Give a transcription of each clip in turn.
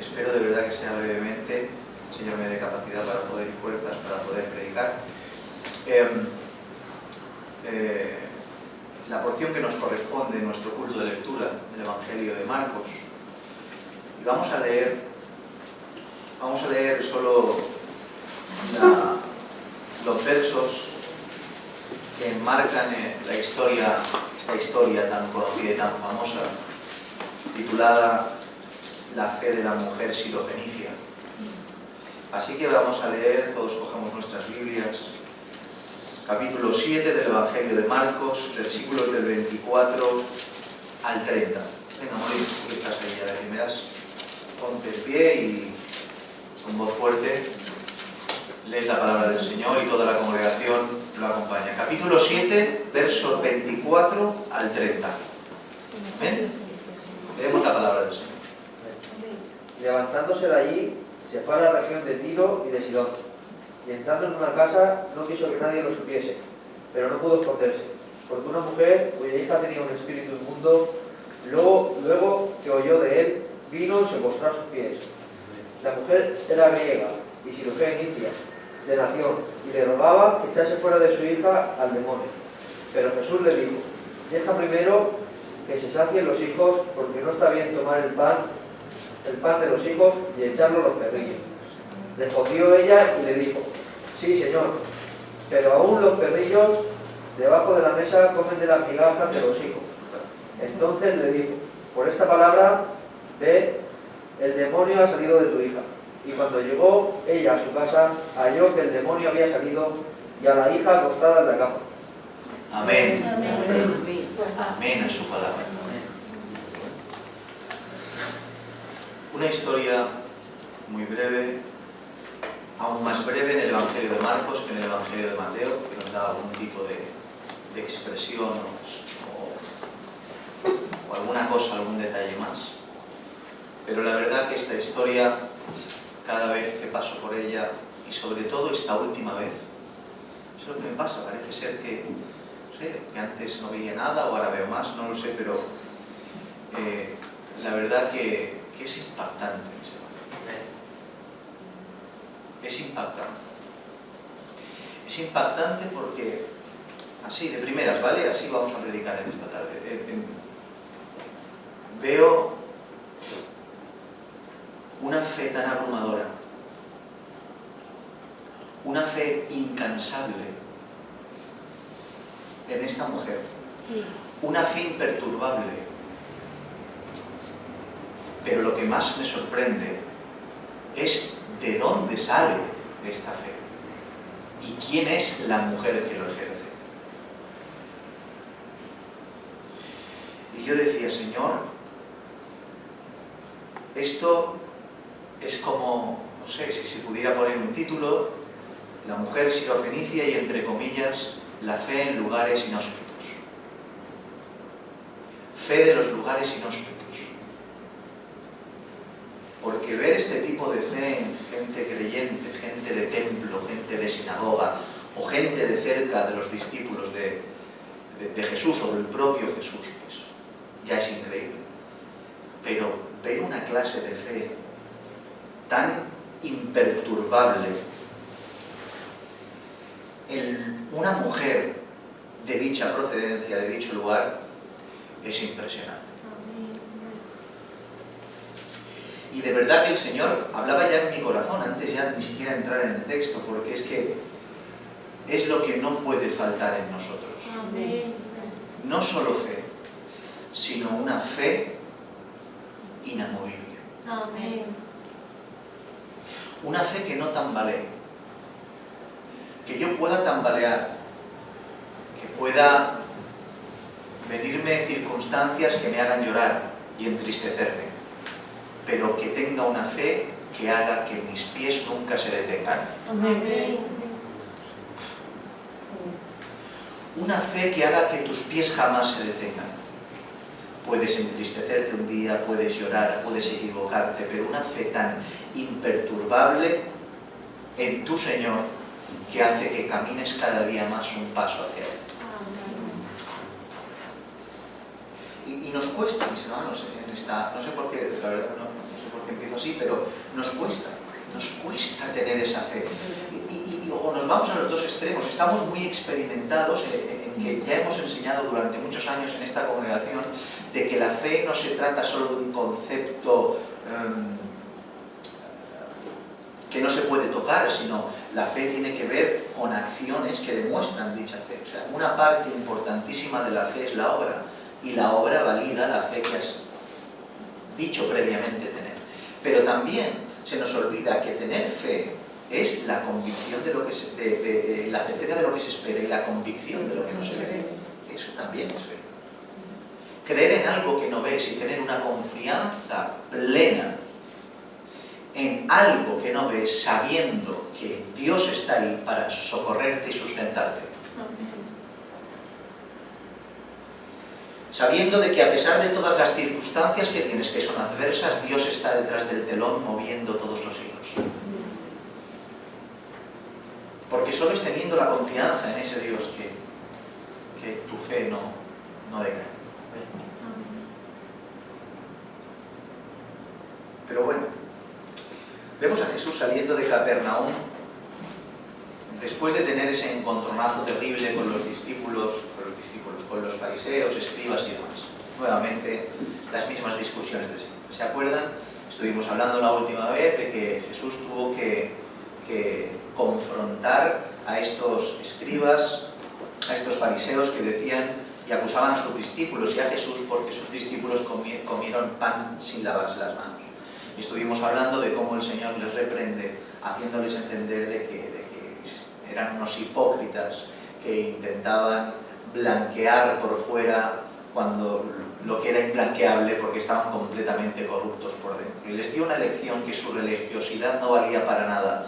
Espero de verdad que sea brevemente. El Señor me dé capacidad para poder y fuerzas para poder predicar. La porción que nos corresponde en nuestro culto de lectura, el Evangelio de Marcos. Y vamos a leer solo los versos que enmarcan esta historia tan conocida y tan famosa, titulada La fe de la mujer sirofenicia. Así que vamos a leer, todos cojamos nuestras Biblias, capítulo 7 del Evangelio de Marcos, versículos del 24 al 30. Venga, Molly, tú que estás ahí ya de primeras, ponte de pie y con voz fuerte lees la palabra del Señor y toda la congregación lo acompaña. Capítulo 7, versos 24 al 30. ¿Ven? Leemos la palabra del Señor. Levantándose de allí, se fue a la región de Tiro y de Sidón, y entrando en una casa no quiso que nadie lo supiese, pero no pudo esconderse, porque una mujer cuya hija tenía un espíritu inmundo, luego que oyó de él, vino y se postró a sus pies. La mujer era griega y sirofenicia de nación, y le rogaba que echase fuera de su hija al demonio. Pero Jesús le dijo: deja primero que se sacien los hijos, porque no está bien tomar el pan de los hijos y echarlo a los perrillos. Respondió ella y le dijo: sí, Señor, pero aún los perrillos debajo de la mesa comen de las migajas de los hijos. Entonces le dijo: por esta palabra, ve, el demonio ha salido de tu hija. Y cuando llegó ella a su casa, halló que el demonio había salido y a la hija acostada en la cama. Amén. Amén a su palabra. Una historia muy breve, aún más breve en el Evangelio de Marcos que en el Evangelio de Mateo, que nos da algún tipo de expresión o alguna cosa, algún detalle más. Pero la verdad que esta historia, cada vez que paso por ella, y sobre todo esta última vez, es lo que me pasa. Parece ser que, no sé, que antes no veía nada o ahora veo más, no lo sé, pero la verdad que es impactante ese Evangelio. Es impactante. Es impactante porque, así de primeras, ¿vale? Así vamos a predicar en esta tarde. Veo una fe tan abrumadora, una fe incansable en esta mujer, una fe imperturbable. Pero lo que más me sorprende es de dónde sale esta fe y quién es la mujer que lo ejerce. Y yo decía: Señor, esto es como, no sé, si se pudiera poner un título: la mujer sirofenicia y, entre comillas, la fe en lugares inhóspitos. Fe de los lugares inhóspitos. Porque ver este tipo de fe en gente creyente, gente de templo, gente de sinagoga, o gente de cerca de los discípulos de Jesús o del propio Jesús, pues ya es increíble. Pero ver una clase de fe tan imperturbable en una mujer de dicha procedencia, de dicho lugar, es impresionante. Y de verdad que el Señor hablaba ya en mi corazón, antes ya ni siquiera entrar en el texto, porque es que es lo que no puede faltar en nosotros. Amén. No solo fe, sino una fe inamovible. Amén. Una fe que no tambalee, que yo pueda tambalear, que pueda venirme circunstancias que me hagan llorar y entristecerme, pero que tenga una fe que haga que mis pies nunca se detengan. Amén. Una fe que haga que tus pies jamás se detengan. Puedes entristecerte un día, puedes llorar, puedes equivocarte, pero una fe tan imperturbable en tu Señor que hace que camines cada día más un paso hacia Él. Y nos cuesta, mis hermanos, en esta... No sé por qué, la verdad, no sé por qué empiezo o así, pero nos cuesta tener esa fe. O nos vamos a los dos extremos, estamos muy experimentados en que ya hemos enseñado durante muchos años en esta congregación de que la fe no se trata solo de un concepto que no se puede tocar, sino la fe tiene que ver con acciones que demuestran dicha fe. O sea, una parte importantísima de la fe es la obra, y la obra valida la fe que has dicho previamente tener. Pero también se nos olvida que tener fe es la convicción de lo que se, la certeza de lo que se espera y la convicción de lo que no se ve. Eso también es fe. Creer en algo que no ves y tener una confianza plena en algo que no ves, sabiendo que Dios está ahí para socorrerte y sustentarte. Sabiendo de que a pesar de todas las circunstancias que tienes, que son adversas, Dios está detrás del telón moviendo todos los hilos. Porque solo es teniendo la confianza en ese Dios que tu fe no decae. Pero bueno, vemos a Jesús saliendo de Capernaum después de tener ese encontronazo terrible con los discípulos, con los fariseos, escribas y demás. Nuevamente, las mismas discusiones de siempre. ¿Se acuerdan? Estuvimos hablando la última vez de que Jesús tuvo que confrontar a estos escribas, a estos fariseos que decían y acusaban a sus discípulos y a Jesús porque sus discípulos comieron pan sin lavarse las manos. Y estuvimos hablando de cómo el Señor les reprende, haciéndoles entender de que eran unos hipócritas que intentaban blanquear por fuera cuando lo que era imblanqueable porque estaban completamente corruptos por dentro. Y les dio una lección que su religiosidad no valía para nada,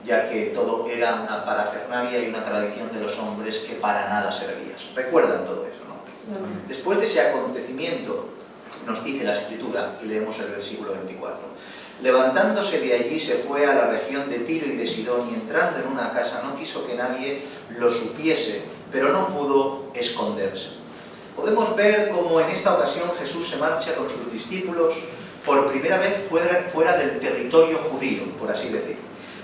ya que todo era una parafernalia y una tradición de los hombres que para nada servía. ¿Recuerdan todo eso, no? Después de ese acontecimiento, nos dice la Escritura, y leemos el versículo 24, levantándose de allí se fue a la región de Tiro y de Sidón, y entrando en una casa no quiso que nadie lo supiese, pero no pudo esconderse. Podemos ver cómo en esta ocasión Jesús se marcha con sus discípulos por primera vez fuera del territorio judío, por así decir,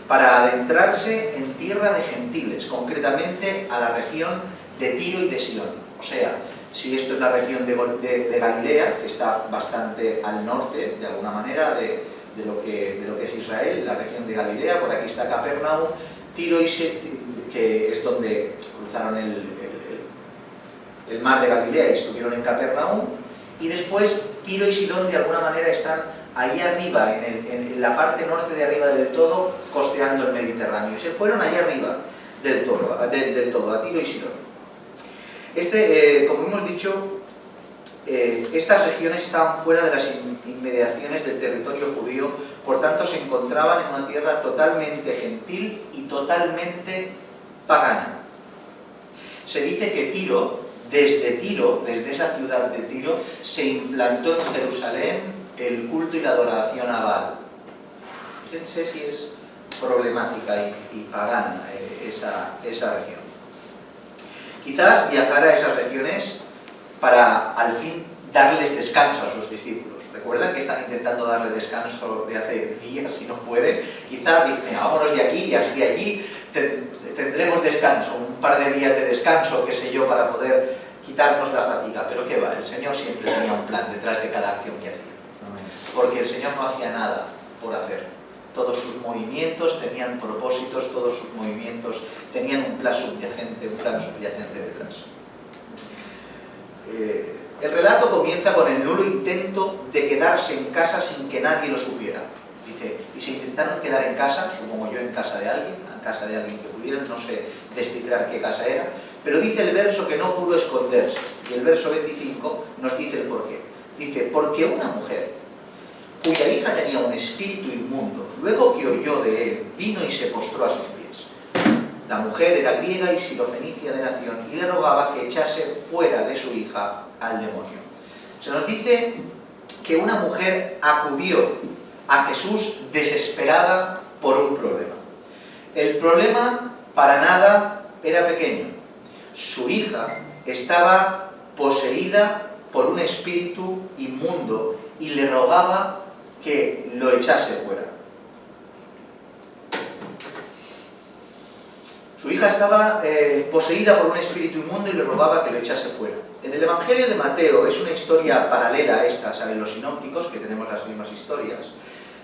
para adentrarse en tierra de gentiles, concretamente a la región de Tiro y de Sidón. O sea, si esto es la región de Galilea, que está bastante al norte, de alguna manera, de lo que es Israel, la región de Galilea, por aquí está Capernaum, Tiro y Sidón, que es donde cruzaron el mar de Galilea y estuvieron en Capernaum, y después Tiro y Sidón de alguna manera están ahí arriba, en la parte norte de arriba del todo, costeando el Mediterráneo, y se fueron allá arriba del todo, a Tiro y Sidón. Como hemos dicho, estas regiones estaban fuera de las inmediaciones del territorio judío, por tanto se encontraban en una tierra totalmente gentil y totalmente pagana. Se dice que desde esa ciudad de Tiro, se implantó en Jerusalén el culto y la adoración a Baal. Fíjense si es problemática y pagana esa región. Quizás viajar a esas regiones para al fin darles descanso a sus discípulos. ¿Recuerdan que están intentando darle descanso de hace días y no pueden? Quizás dicen, vámonos de aquí y así allí tendremos descanso, un par de días de descanso, qué sé yo, para poder quitarnos la fatiga. Pero qué va, el Señor siempre tenía un plan detrás de cada acción que hacía. Porque el Señor no hacía nada por hacer. Todos sus movimientos tenían propósitos, todos sus movimientos tenían un plan subyacente detrás. El relato comienza con el nulo intento de quedarse en casa sin que nadie lo supiera. Dice, y se intentaron quedar en casa, supongo yo en casa de alguien que pudieran, no sé descifrar qué casa era, pero dice el verso que no pudo esconderse, y el verso 25 nos dice el porqué. Dice, porque una mujer cuya hija tenía un espíritu inmundo, luego que oyó de él, vino y se postró a sus pies. La mujer era griega y sirofenicia de nación, y le rogaba que echase fuera de su hija al demonio. Se nos dice que una mujer acudió a Jesús desesperada por un problema. El problema para nada era pequeño. Su hija estaba poseída por un espíritu inmundo y le rogaba que lo echase fuera. Su hija estaba poseída por un espíritu inmundo y le rogaba que lo echase fuera. En el Evangelio de Mateo es una historia paralela a esta, ¿saben? Los sinópticos, que tenemos las mismas historias.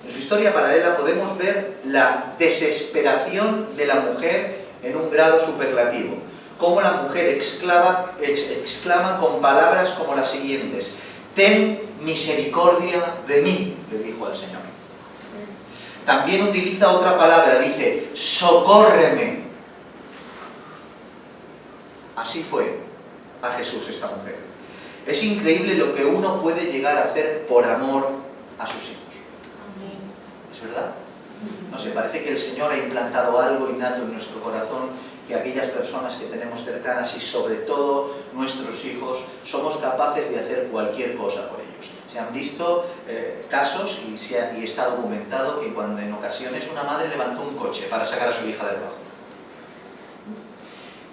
En su historia paralela podemos ver la desesperación de la mujer en un grado superlativo. Cómo la mujer exclama con palabras como las siguientes: «Ten misericordia de mí», le dijo al Señor. También utiliza otra palabra, dice: «Socórreme». Así fue a Jesús esta mujer. Es increíble lo que uno puede llegar a hacer por amor a sus hijos. ¿Es verdad? No sé, parece que el Señor ha implantado algo innato en nuestro corazón, que aquellas personas que tenemos cercanas y sobre todo nuestros hijos, somos capaces de hacer cualquier cosa por ellos. Se han visto casos y está documentado que cuando en ocasiones una madre levantó un coche para sacar a su hija del trabajo.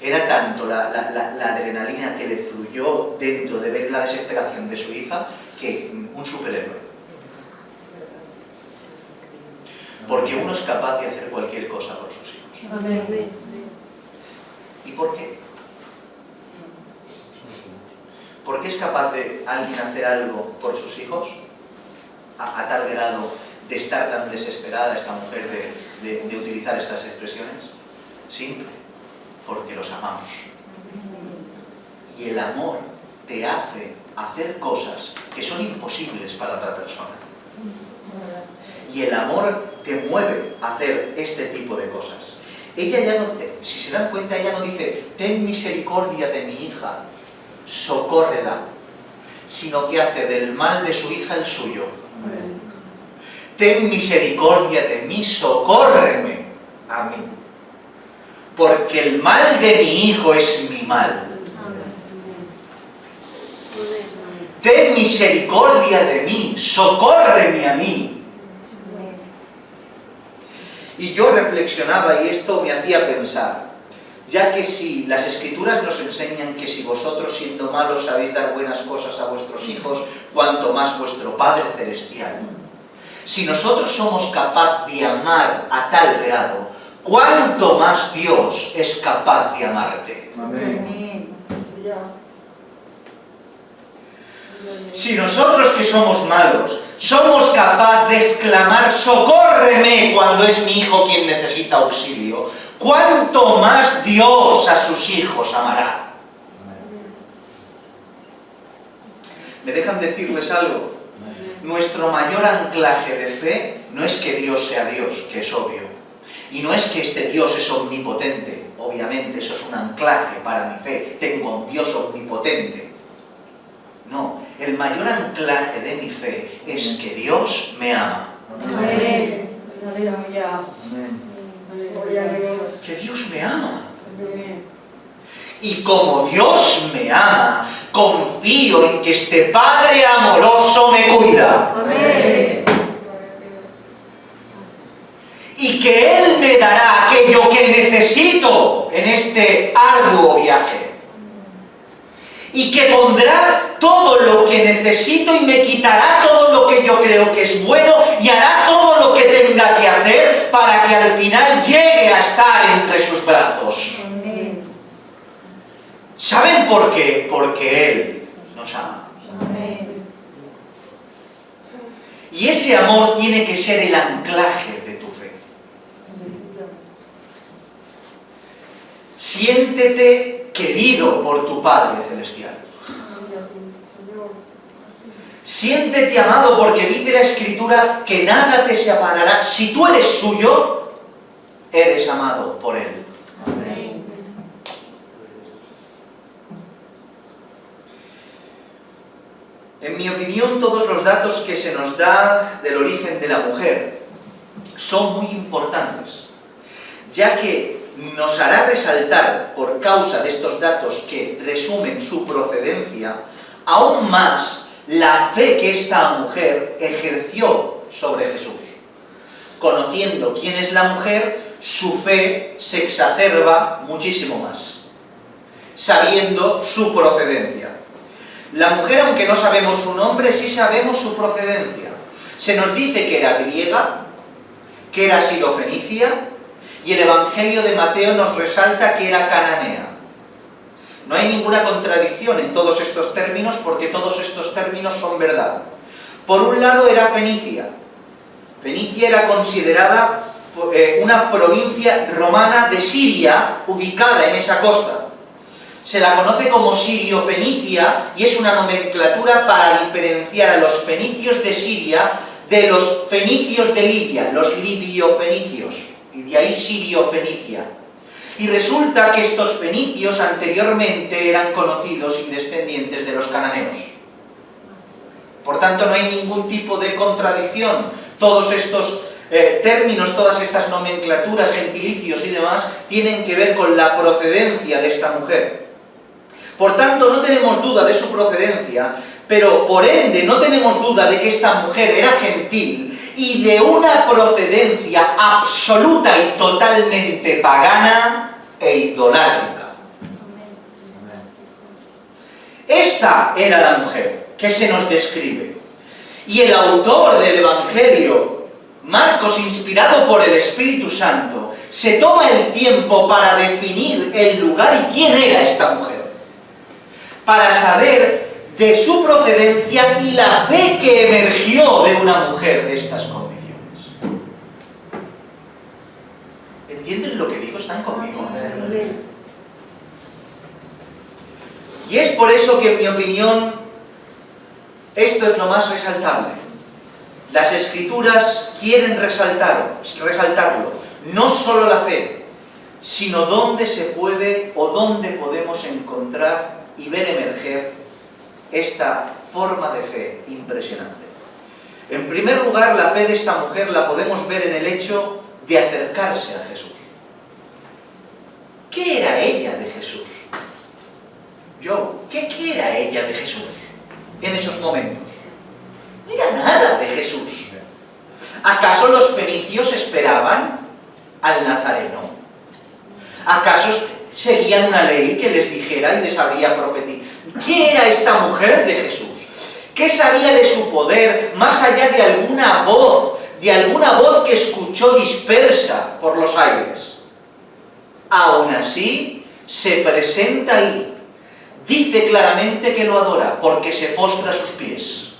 Era tanto la adrenalina que le fluyó dentro de ver la desesperación de su hija, que un superhéroe. Porque uno es capaz de hacer cualquier cosa por sus hijos. Amén. ¿Y por qué? ¿Por qué es capaz de alguien hacer algo por sus hijos? A tal grado de estar tan desesperada esta mujer de utilizar estas expresiones. Simple. Porque los amamos. Y el amor te hace hacer cosas que son imposibles para otra persona. Y el amor te mueve a hacer este tipo de cosas. Ella ya no, si se dan cuenta, ella no dice: «Ten misericordia de mi hija, socórrela», sino que hace del mal de su hija el suyo. «Ten misericordia de mí, socórreme a mí, porque el mal de mi hijo es mi mal». «Ten misericordia de mí, socórreme a mí». Y yo reflexionaba y esto me hacía pensar, ya que si las Escrituras nos enseñan que si vosotros siendo malos sabéis dar buenas cosas a vuestros hijos, cuanto más vuestro Padre Celestial. Si nosotros somos capaces de amar a tal grado, ¿cuánto más Dios es capaz de amarte? Amén. Si nosotros que somos malos, somos capaces de exclamar «socórreme» cuando es mi hijo quien necesita auxilio, ¿cuánto más Dios a sus hijos amará? ¿Me dejan decirles algo? Nuestro mayor anclaje de fe no es que Dios sea Dios, que es obvio. Y no es que este Dios es omnipotente, obviamente eso es un anclaje para mi fe, tengo a un Dios omnipotente. No, el mayor anclaje de mi fe es que Dios me ama. Amén. Aleluya. Que Dios me ama. Y como Dios me ama, confío en que este Padre amoroso me cuida. Amén. Y que Él me dará aquello que necesito en este arduo viaje. Y que pondrá todo lo que necesito y me quitará todo lo que yo creo que es bueno y hará todo lo que tenga que hacer para que al final llegue a estar entre sus brazos. Amén. ¿Saben por qué? Porque Él nos ama. Amén. Y ese amor tiene que ser el anclaje de tu fe. Siéntete querido por tu Padre Celestial. Siéntete amado porque dice la Escritura que nada te separará. Si tú eres suyo, eres amado por Él. Amén. En mi opinión, todos los datos que se nos da del origen de la mujer son muy importantes, ya que nos hará resaltar, por causa de estos datos que resumen su procedencia, aún más la fe que esta mujer ejerció sobre Jesús. Conociendo quién es la mujer, su fe se exacerba muchísimo más, sabiendo su procedencia. La mujer, aunque no sabemos su nombre, sí sabemos su procedencia. Se nos dice que era griega, que era sirofenicia, y el Evangelio de Mateo nos resalta que era cananea. No hay ninguna contradicción en todos estos términos, porque todos estos términos son verdad. Por un lado era Fenicia. Fenicia era considerada una provincia romana de Siria, ubicada en esa costa. Se la conoce como Sirio-Fenicia y es una nomenclatura para diferenciar a los fenicios de Siria de los fenicios de Libia, los libio-fenicios, y de ahí Sirio-Fenicia. Y resulta que estos fenicios anteriormente eran conocidos y descendientes de los cananeos. Por tanto, no hay ningún tipo de contradicción. Todos estos términos, todas estas nomenclaturas, gentilicios y demás, tienen que ver con la procedencia de esta mujer. Por tanto, no tenemos duda de su procedencia, pero por ende no tenemos duda de que esta mujer era gentil y de una procedencia absoluta y totalmente pagana e idolátrica. Esta era la mujer que se nos describe. Y el autor del Evangelio, Marcos, inspirado por el Espíritu Santo, se toma el tiempo para definir el lugar y quién era esta mujer, para saber de su procedencia y la fe que emergió de una mujer de estas condiciones. ¿Entienden lo que digo? ¿Están conmigo? Y es por eso que, en mi opinión, esto es lo más resaltable. Las Escrituras quieren resaltarlo, no solo la fe, sino dónde se puede o dónde podemos encontrar y ver emerger esta forma de fe impresionante. En primer lugar, la fe de esta mujer la podemos ver en el hecho de acercarse a Jesús. ¿Qué era ella de Jesús? ¿Qué era ella de Jesús en esos momentos? No era nada de Jesús. ¿Acaso los fenicios esperaban al Nazareno? ¿Acaso seguían una ley que les dijera y les habría profetizado? ¿Qué era esta mujer de Jesús? ¿Qué sabía de su poder más allá de alguna voz que escuchó dispersa por los aires? Aún así, se presenta ahí. Dice claramente que lo adora porque se postra a sus pies.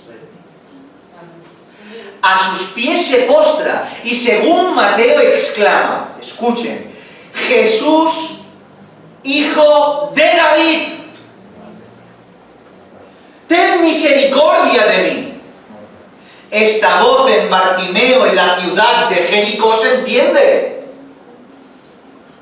A sus pies se postra y según Mateo exclama, escuchen, Jesús, hijo de David, ten misericordia de mí. Esta voz en Bartimeo, en la ciudad de Jericó, se entiende.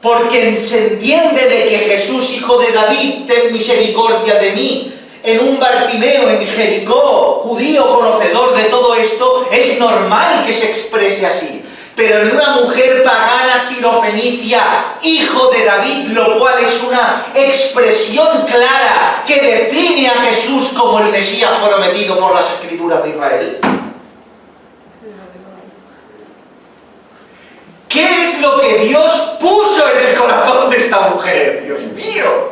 Porque se entiende de que Jesús, hijo de David, ten misericordia de mí. En un Bartimeo en Jericó, judío conocedor de todo esto, es normal que se exprese así. Pero en una mujer pagana sirofenicia, hijo de David, lo cual es una expresión clara que define a Jesús como el Mesías prometido por las Escrituras de Israel. ¿Qué es lo que Dios puso en el corazón de esta mujer? ¡Dios mío!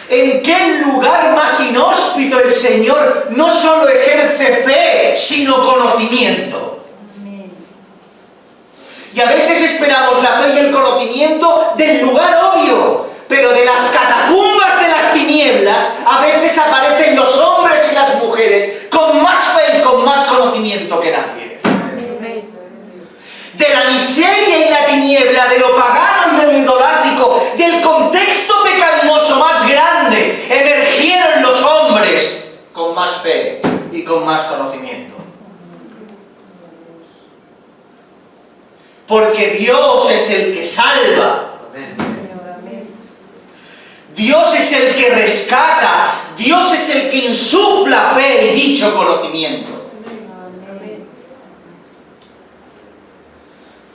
¿En qué lugar más inhóspito el Señor no solo ejerce fe, sino conocimiento? Y a veces esperamos la fe y el conocimiento del lugar obvio, pero de las catacumbas de las tinieblas a veces aparecen los hombres y las mujeres con más fe y con más conocimiento que nadie. De la miseria y la tiniebla, de lo pagano y de lo idolátrico, del contexto pecaminoso más grande, emergieron los hombres con más fe y con más conocimiento. Porque Dios es el que salva. Dios es el que rescata. Dios es el que insufla fe y dicho conocimiento.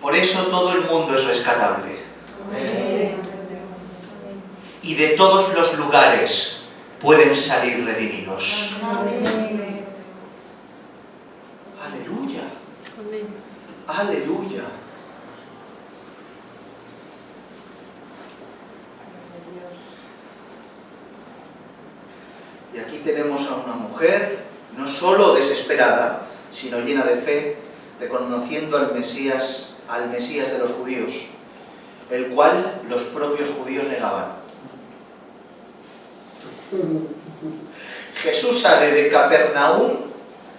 Por eso todo el mundo es rescatable. Y de todos los lugares pueden salir redimidos. Aleluya. Aleluya. Y aquí tenemos a una mujer, no no solo desesperada, sino llena de fe, reconociendo al Mesías de los judíos, el cual los propios judíos negaban. Jesús sale de Capernaum,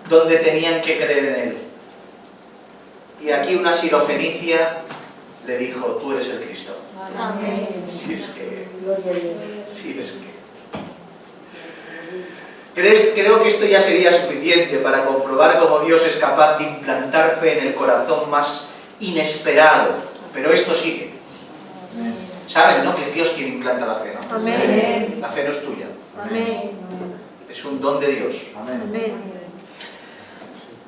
donde tenían que creer en él. Y aquí una sirofenicia le dijo: tú eres el Cristo. Amén. Si es que... Gloria a Dios. Sí, es que... Creo que esto ya sería suficiente para comprobar cómo Dios es capaz de implantar fe en el corazón más inesperado. Pero esto sigue. ¿Saben, no? Que es Dios quien implanta la fe, ¿no? Amén. La fe no es tuya. Amén. Es un don de Dios. Amén.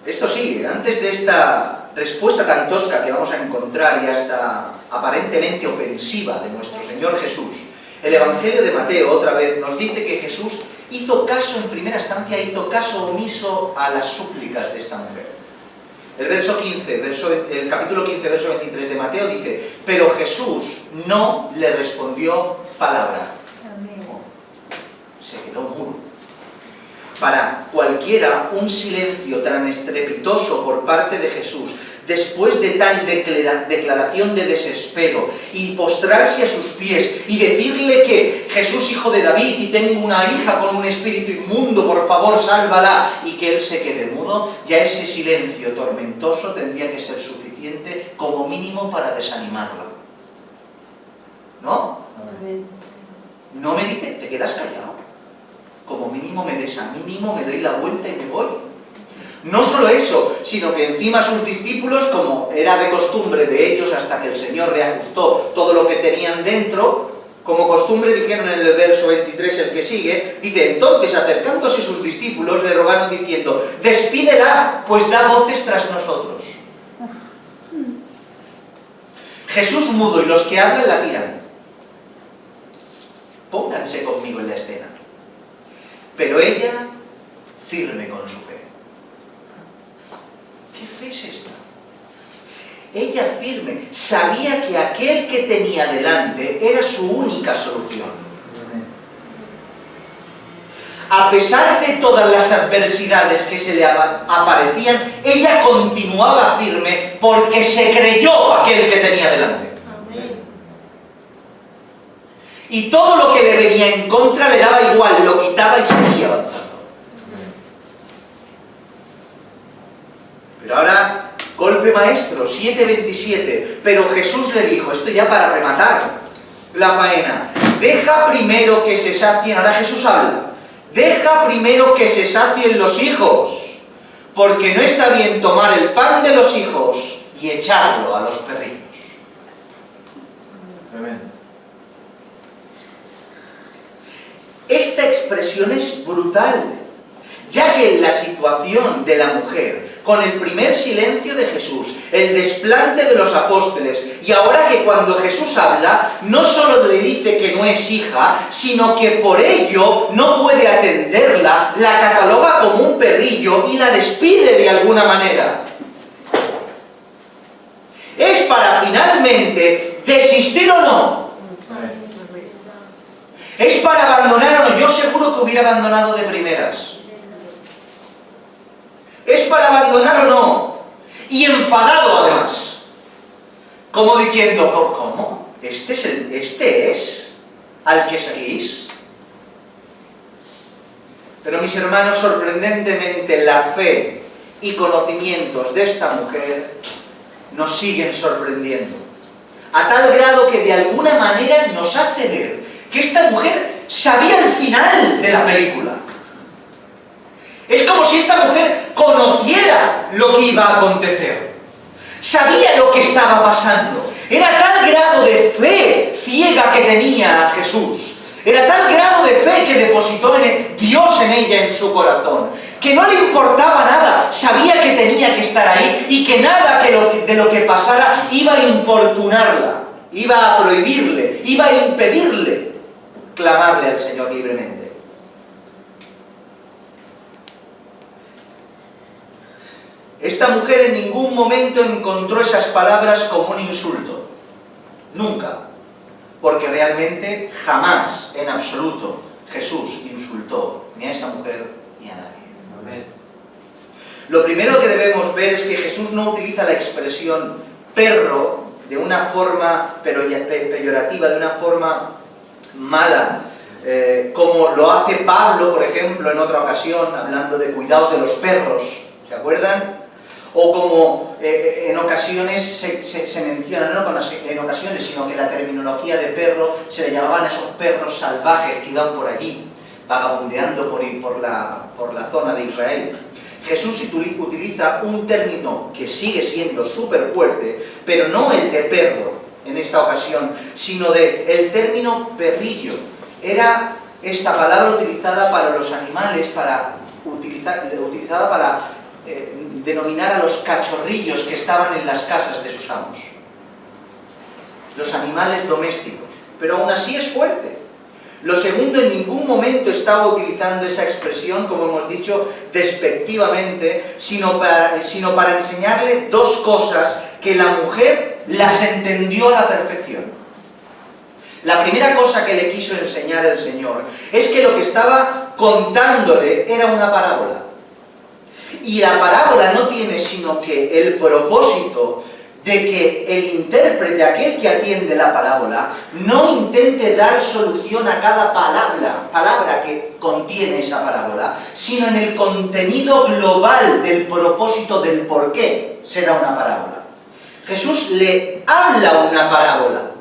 Esto sigue. Antes de esta respuesta tan tosca que vamos a encontrar y hasta aparentemente ofensiva de nuestro Señor Jesús, el Evangelio de Mateo otra vez nos dice que Jesús hizo caso, en primera instancia, hizo caso omiso a las súplicas de esta mujer. El capítulo 15, verso 23 de Mateo dice: pero Jesús no le respondió palabra. Se quedó mudo. Para cualquiera, un silencio tan estrepitoso por parte de Jesús, después de tal declaración de desespero, y postrarse a sus pies y decirle que Jesús, hijo de David, y tengo una hija con un espíritu inmundo, por favor, sálvala, y que él se quede mudo, ya ese silencio tormentoso tendría que ser suficiente como mínimo para desanimarla. ¿No? No me dice: te quedas callado. Como mínimo me desanimo, me doy la vuelta y me voy. No solo eso, sino que encima sus discípulos, como era de costumbre de ellos hasta que el Señor reajustó todo lo que tenían dentro, como costumbre dijeron en el verso 23, el que sigue, dice: entonces acercándose sus discípulos le rogaron diciendo: despídela, pues da voces tras nosotros. Jesús mudo y los que hablan la tiran. Pónganse conmigo en la escena. Pero ella, firme con su fe. ¿Qué fe es esta? Ella firme, sabía que aquel que tenía delante era su única solución. A pesar de todas las adversidades que se le aparecían, ella continuaba firme porque se creyó aquel que tenía delante. Y todo lo que le venía en contra le daba igual, lo quitaba y seguía avanzando. Pero ahora, golpe maestro, 7:27. Pero Jesús le dijo, esto ya para rematar la faena: deja primero que se sacien, ahora Jesús habla, deja primero que se sacien los hijos, porque no está bien tomar el pan de los hijos y echarlo a los perrillos. Amén. Esta expresión es brutal, ya que en la situación de la mujer, con el primer silencio de Jesús, el desplante de los apóstoles, y ahora que cuando Jesús habla, no solo le dice que no es hija, sino que por ello no puede atenderla, la cataloga como un perrillo y la despide de alguna manera. Es para finalmente desistir o no. Es para abandonar o no. Yo seguro que hubiera abandonado de primeras. Es para abandonar o no. Y enfadado además. Como diciendo, ¿cómo? ¿Este es al que seguís? Pero mis hermanos, sorprendentemente la fe y conocimientos de esta mujer nos siguen sorprendiendo. A tal grado que de alguna manera nos hace ver que esta mujer sabía el final de la película. Es como si esta mujer conociera lo que iba a acontecer. Sabía lo que estaba pasando. Era tal grado de fe ciega que tenía a Jesús. Era tal grado de fe que depositó Dios en ella, en su corazón, que no le importaba nada. Sabía que tenía que estar ahí y que nada de lo que pasara iba a importunarla, iba a prohibirle, iba a impedirle clamarle al Señor libremente. Esta mujer en ningún momento encontró esas palabras como un insulto. Nunca. Porque realmente jamás, en absoluto, Jesús insultó ni a esa mujer ni a nadie. Amén. Lo primero que debemos ver es que Jesús no utiliza la expresión perro de una forma peyorativa, de una forma mala, como lo hace Pablo, por ejemplo, en otra ocasión, hablando de cuidados de los perros, ¿se acuerdan? O como en ocasiones se menciona, no en ocasiones, sino que la terminología de perro se le llamaban a esos perros salvajes que iban por allí, vagabundeando por la zona de Israel. Jesús utiliza un término que sigue siendo súper fuerte, pero no el de perro en esta ocasión, sino el término perrillo. Era esta palabra utilizada para los animales, utilizada para denominar a los cachorrillos que estaban en las casas de sus amos. Los animales domésticos. Pero aún así es fuerte. Lo segundo, en ningún momento estaba utilizando esa expresión, como hemos dicho, despectivamente, sino para enseñarle dos cosas que la mujer las entendió a la perfección. La primera cosa que le quiso enseñar el Señor es que lo que estaba contándole era una parábola. Y la parábola no tiene sino que el propósito de que el intérprete, aquel que atiende la parábola, no intente dar solución a cada palabra que contiene esa parábola, sino en el contenido global del propósito del por qué será una parábola. Jesús le habla una parábola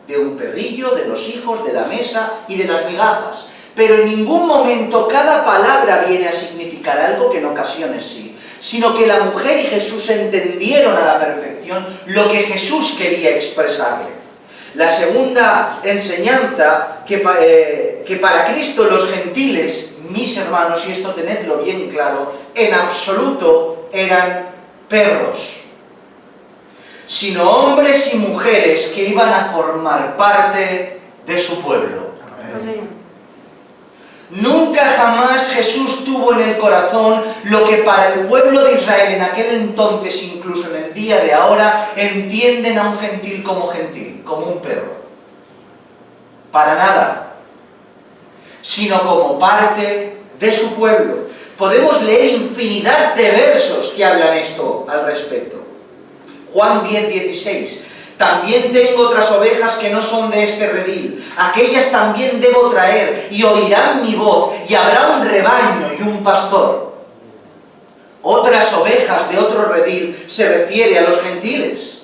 de un perrillo, de los hijos, de la mesa y de las migajas, pero en ningún momento cada palabra viene a significar algo que en ocasiones sí, sino que la mujer y Jesús entendieron a la perfección lo que Jesús quería expresarle. La segunda enseñanza, que para Cristo los gentiles, mis hermanos, y esto tenedlo bien claro, en absoluto eran perros, sino hombres y mujeres que iban a formar parte de su pueblo. Amén. Nunca jamás Jesús tuvo en el corazón lo que para el pueblo de Israel en aquel entonces, incluso en el día de ahora, entienden a un gentil, como un perro. Para nada. Sino como parte de su pueblo. Podemos leer infinidad de versos que hablan esto al respecto. Juan 10:16. También tengo otras ovejas que no son de este redil. Aquellas también debo traer, y oirán mi voz, y habrá un rebaño y un pastor. Otras ovejas de otro redil se refiere a los gentiles.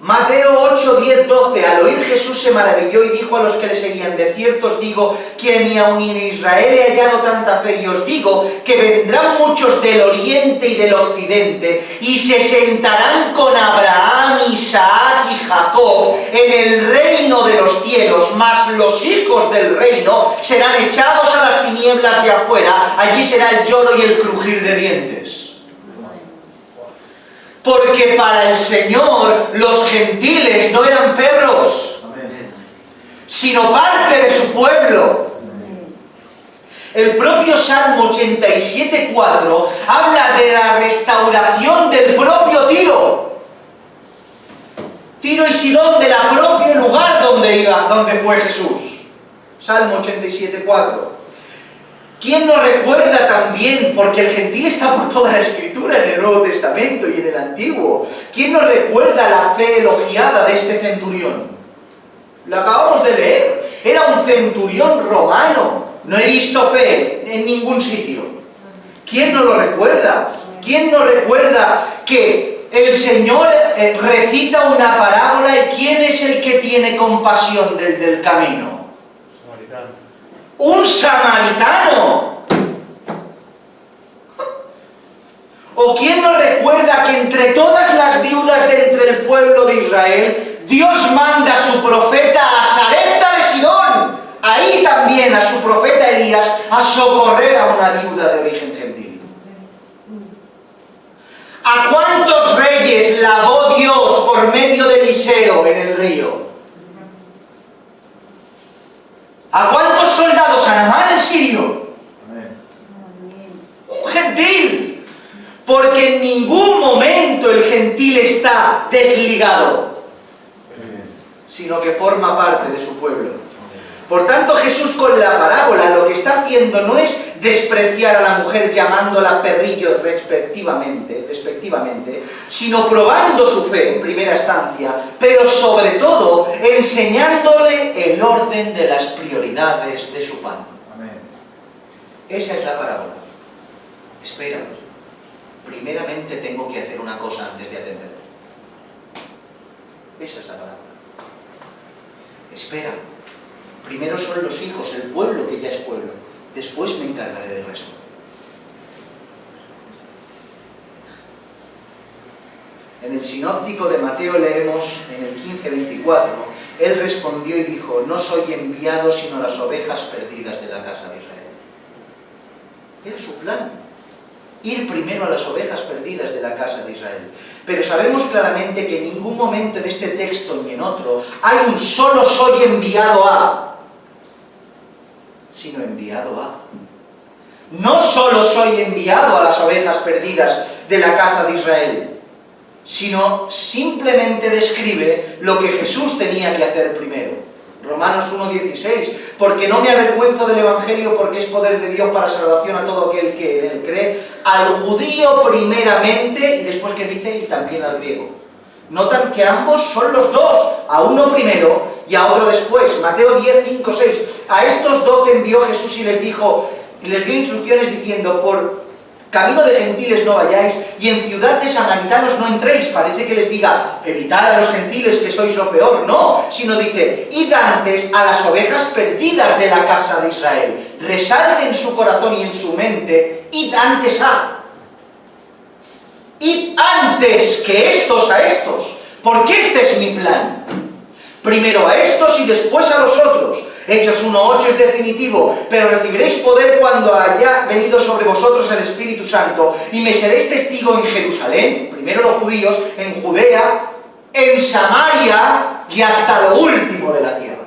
Mateo 8, 10, 12. Al oír Jesús se maravilló y dijo a los que le seguían: de cierto os digo que ni aun en Israel he hallado tanta fe, y os digo que vendrán muchos del oriente y del occidente y se sentarán con Abraham, Isaac y Jacob en el reino de los cielos, mas los hijos del reino serán echados a las tinieblas de afuera, allí será el lloro y el crujir de dientes. Porque para el Señor los gentiles no eran perros, sino parte de su pueblo. El propio Salmo 87:4 habla de la restauración del propio Tiro. Tiro y Sidón, del propio lugar donde fue Jesús. Salmo 87:4. ¿Quién nos recuerda también, porque el gentil está por toda la Escritura, en el Nuevo Testamento y en el Antiguo, quién nos recuerda la fe elogiada de este centurión? Lo acabamos de leer. Era un centurión romano. No he visto fe en ningún sitio. ¿Quién nos lo recuerda? ¿Quién nos recuerda que el Señor recita una parábola y quién es el que tiene compasión del camino? ¡Un samaritano! ¿O quién nos recuerda que entre todas las viudas de entre el pueblo de Israel, Dios manda a su profeta a Sarepta de Sidón, ahí también a su profeta Elías, a socorrer a una viuda de origen gentil? ¿A cuántos reyes lavó Dios por medio de Eliseo en el río? ¿A cuántos soldados? A Naamán el sirio. Un gentil. Porque en ningún momento el gentil está desligado, sino que forma parte de su pueblo. Por tanto, Jesús con la parábola lo que está haciendo no es despreciar a la mujer llamándola perrillo despectivamente, sino probando su fe en primera instancia, pero sobre todo enseñándole el orden de las prioridades de su pan. Amén. Esa es la parábola. Espera, primeramente tengo que hacer una cosa antes de atender. Esa es la parábola. Espera, primero son los hijos, el pueblo que ya es pueblo. Después me encargaré del resto. En el sinóptico de Mateo leemos en el 15:24, él respondió y dijo: no soy enviado sino a las ovejas perdidas de la casa de Israel. Era su plan, ir primero a las ovejas perdidas de la casa de Israel. Pero sabemos claramente que en ningún momento en este texto ni en otro hay un solo soy enviado a, sino enviado a. No solo soy enviado a las ovejas perdidas de la casa de Israel, sino simplemente describe lo que Jesús tenía que hacer primero. Romanos 1:16, porque no me avergüenzo del Evangelio, porque es poder de Dios para salvación a todo aquel que en él cree, al judío primeramente, y después que dice, y también al griego. Notan que ambos son los dos, a uno primero y a otro después. Mateo 10:5-6, a estos 12 envió Jesús y les dijo, y les dio instrucciones diciendo, por camino de gentiles no vayáis, y en ciudad de samaritanos no entréis. Parece que les diga, evitar a los gentiles que sois lo peor. No, sino dice, id antes a las ovejas perdidas de la casa de Israel. Resalte en su corazón y en su mente, id antes a. Id antes que estos a estos, porque este es mi plan. Primero a estos y después a los otros. Hechos 1:8 es definitivo, pero recibiréis poder cuando haya venido sobre vosotros el Espíritu Santo, y me seréis testigo en Jerusalén, primero los judíos, en Judea, en Samaria y hasta lo último de la tierra.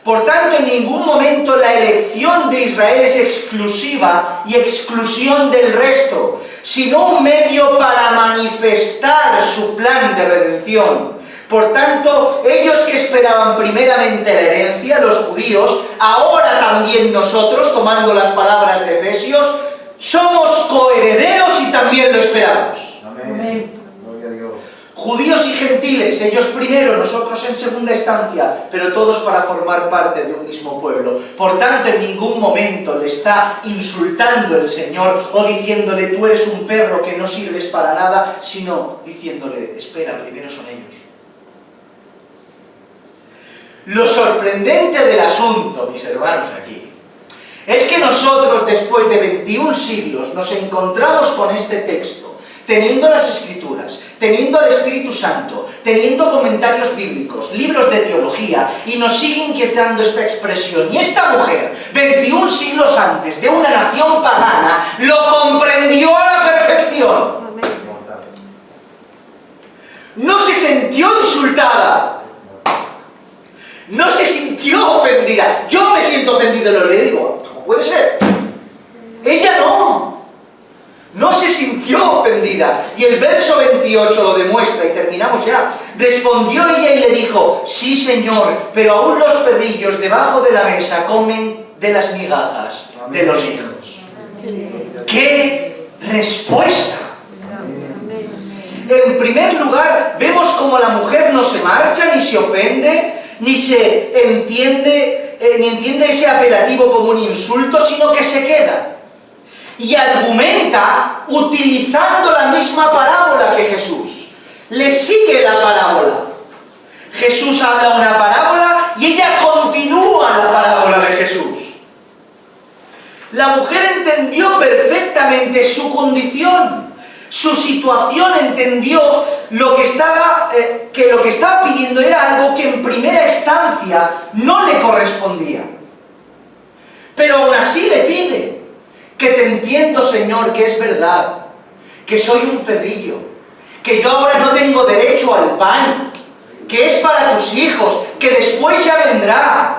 Por tanto, en ningún momento la elección de Israel es exclusiva y exclusión del resto, sino un medio para manifestar su plan de redención. Por tanto, ellos que esperaban primeramente la herencia, los judíos, ahora también nosotros, tomando las palabras de Efesios, somos coherederos y también lo esperamos. Amén. Gloria a Dios. Judíos y gentiles, ellos primero, nosotros en segunda instancia, pero todos para formar parte de un mismo pueblo. Por tanto, en ningún momento le está insultando el Señor o diciéndole, tú eres un perro que no sirves para nada, sino diciéndole, espera, primero son ellos. Lo sorprendente del asunto, mis hermanos, aquí, es que nosotros, después de 21 siglos, nos encontramos con este texto, teniendo las Escrituras, teniendo al Espíritu Santo, teniendo comentarios bíblicos, libros de teología, y nos sigue inquietando esta expresión. Y esta mujer, 21 siglos antes, de una nación pagana, lo comprendió a la perfección. No se sintió insultada. No se sintió ofendida. Yo me siento ofendido, lo le digo, ¿cómo puede ser? Ella no. No se sintió ofendida. Y el verso 28 lo demuestra, y terminamos ya. Respondió ella y le dijo, sí, Señor, pero aún los perrillos debajo de la mesa comen de las migajas de los hijos. ¡Qué respuesta! En primer lugar, vemos como la mujer no se marcha ni se ofende, ni se entiende, ni entiende ese apelativo como un insulto, sino que se queda. Y argumenta utilizando la misma parábola que Jesús. Le sigue la parábola. Jesús habla una parábola y ella continúa la parábola de Jesús. La mujer entendió perfectamente su condición. Su situación, entendió lo que estaba pidiendo era algo que en primera instancia no le correspondía. Pero aún así le pide, que te entiendo, Señor, que es verdad, que soy un perrillo, que yo ahora no tengo derecho al pan, que es para tus hijos, que después ya vendrá.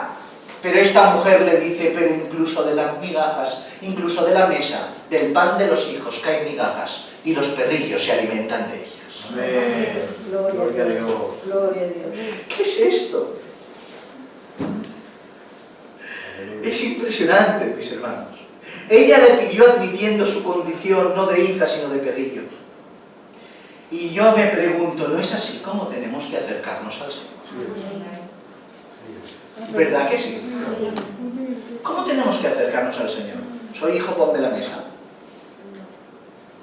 Pero esta mujer le dice, pero incluso de las migajas, incluso de la mesa, del pan de los hijos caen migajas, y los perrillos se alimentan de ellas. Dios. Amén. Gloria a Dios. Gloria a Dios. ¿Qué es esto? Es impresionante, mis hermanos. Ella le pidió admitiendo su condición no de hija, sino de perrillo. Y yo me pregunto, ¿no es así como tenemos que acercarnos al Señor? ¿Verdad que sí? ¿Cómo tenemos que acercarnos al Señor? Soy hijo, ponme la mesa.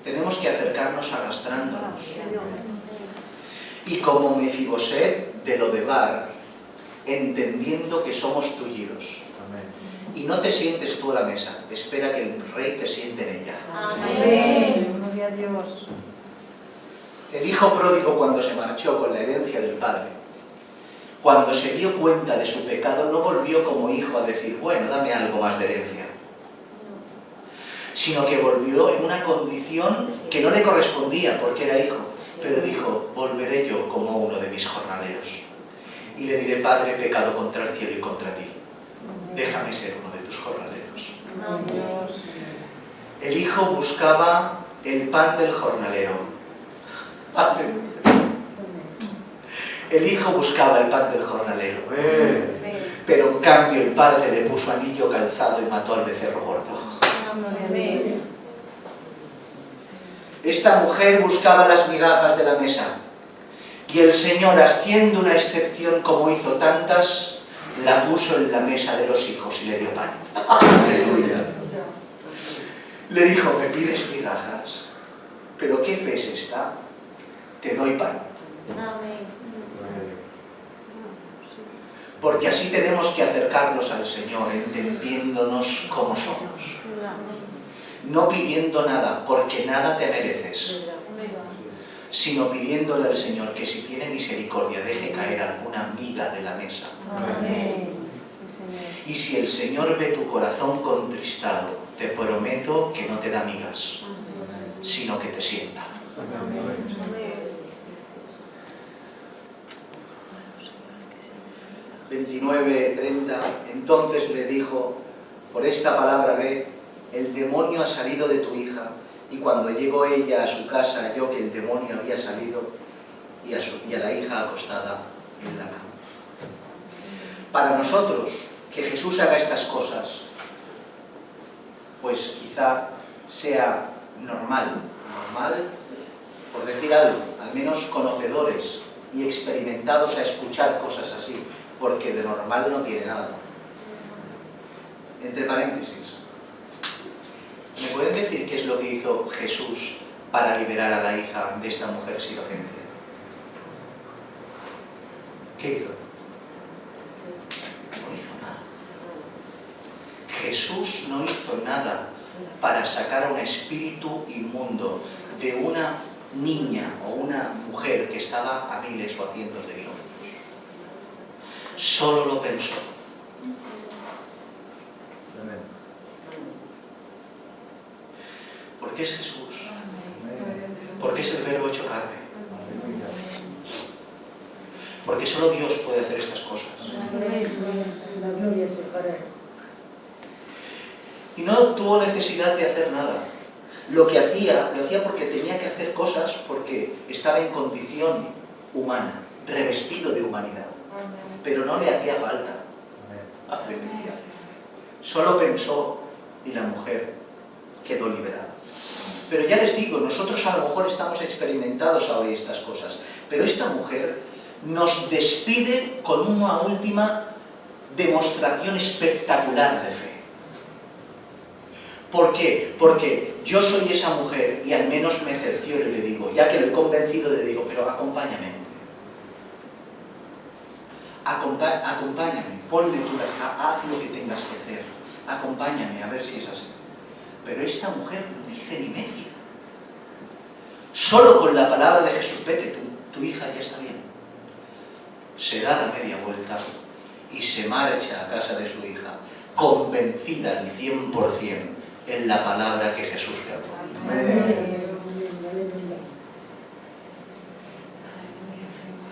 Tenemos que acercarnos arrastrándonos. Y como Mefiboset de Lodebar, entendiendo que somos tullidos. Y no te sientes tú a la mesa, espera que el rey te siente en ella. Amén. Gloria a Dios. El hijo pródigo, cuando se marchó con la herencia del padre, cuando se dio cuenta de su pecado, no volvió como hijo a decir, bueno, dame algo más de herencia, sino que volvió en una condición que no le correspondía porque era hijo, pero dijo, volveré yo como uno de mis jornaleros y le diré, Padre, he pecado contra el cielo y contra ti, déjame ser uno de tus jornaleros. El hijo buscaba el pan del jornalero. El hijo buscaba el pan del jornalero, pero en cambio el padre le puso anillo, calzado y mató al becerro gordo. Esta mujer buscaba las migajas de la mesa y el Señor, haciendo una excepción como hizo tantas, la puso en la mesa de los hijos y le dio pan. Le dijo, me pides migajas, pero ¿qué fe es esta? Te doy pan. Porque así tenemos que acercarnos al Señor, entendiéndonos como somos. No pidiendo nada, porque nada te mereces, sino pidiéndole al Señor que si tiene misericordia deje caer alguna miga de la mesa. Y si el Señor ve tu corazón contristado, te prometo que no te da migas, sino que te sienta. 29:30, entonces le dijo, por esta palabra ve, el demonio ha salido de tu hija. Y cuando llegó ella a su casa, halló que el demonio había salido y a la hija acostada en la cama. Para nosotros, que Jesús haga estas cosas, pues quizá sea normal, por decir algo, al menos conocedores y experimentados a escuchar cosas así, porque de normal no tiene nada. Entre paréntesis, ¿me pueden decir qué es lo que hizo Jesús para liberar a la hija de esta mujer sirofenicia? ¿Qué hizo? No hizo nada. Jesús no hizo nada para sacar a un espíritu inmundo de una niña o una mujer que estaba a miles o a cientos de kilómetros. Solo lo pensó. ¿Por qué es Jesús? Porque es el Verbo hecho carne. Porque solo Dios puede hacer estas cosas. Y no tuvo necesidad de hacer nada. Lo que hacía, lo hacía porque tenía que hacer cosas, porque estaba en condición humana, revestido de humanidad. Pero no le hacía falta. Solo pensó y la mujer quedó liberada. Pero ya les digo, nosotros a lo mejor estamos experimentados a oír estas cosas, pero esta mujer nos despide con una última demostración espectacular de fe. ¿Por qué? Porque yo soy esa mujer y al menos me cercioro y le digo, ya que lo he convencido, le digo, pero acompáñame. Acompáñame, ponle tú, haz lo que tengas que hacer. Acompáñame, a ver si es así. Pero esta mujer no dice ni media. Solo con la palabra de Jesús, vete tu hija ya está bien. Se da la media vuelta y se marcha a casa de su hija, convencida al 100% en la palabra que Jesús le habló.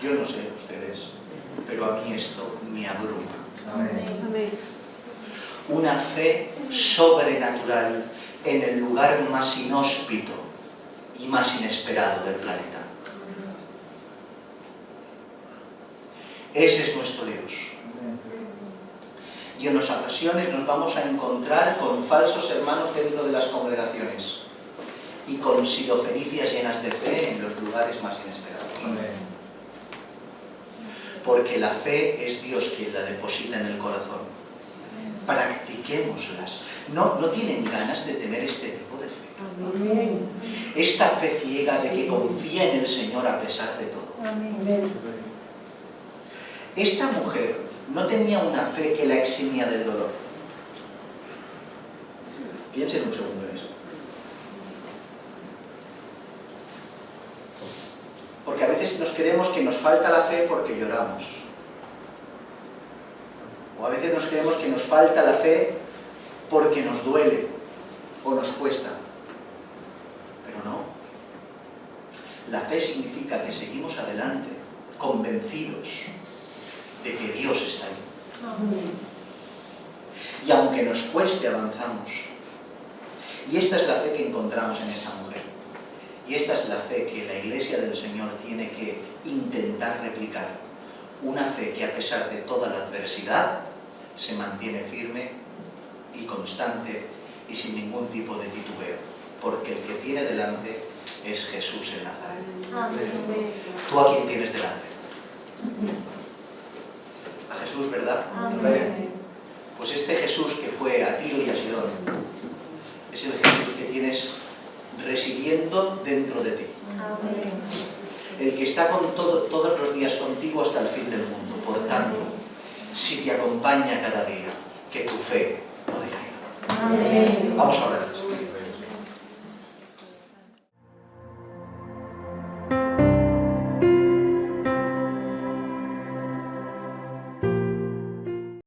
Yo no sé ustedes, pero a mí esto me abruma. Amén. Una fe sobrenatural en el lugar más inhóspito y más inesperado del planeta. Ese es nuestro Dios. Y en las ocasiones nos vamos a encontrar con falsos hermanos dentro de las congregaciones y con sidofenicias llenas de fe en los lugares más inesperados. Porque la fe es Dios quien la deposita en el corazón. Practiquémoslas. No tienen ganas de tener este tipo de fe. Esta fe ciega de que confía en el Señor a pesar de todo. Esta mujer no tenía una fe que la eximía del dolor. Piensen un segundo en eso. Porque a veces nos creemos que nos falta la fe porque lloramos. O a veces nos creemos que nos falta la fe porque nos duele o nos cuesta. Pero no. La fe significa que seguimos adelante, convencidos de que Dios está ahí. Y aunque nos cueste, avanzamos. Y esta es la fe que encontramos en esta mujer. Y esta es la fe que la Iglesia del Señor tiene que intentar replicar. Una fe que a pesar de toda la adversidad se mantiene firme y constante y sin ningún tipo de titubeo. Porque el que tiene delante es Jesús en Nazaret. ¿Tú a quién tienes delante? A Jesús, ¿verdad? Amén. Pues este Jesús que fue a Tiro y a Sidón es el Jesús que tienes residiendo dentro de ti. Amén. El que está todos los días contigo hasta el fin del mundo. Por tanto, si te acompaña cada día, que tu fe no decaiga. Amén. Vamos a orar.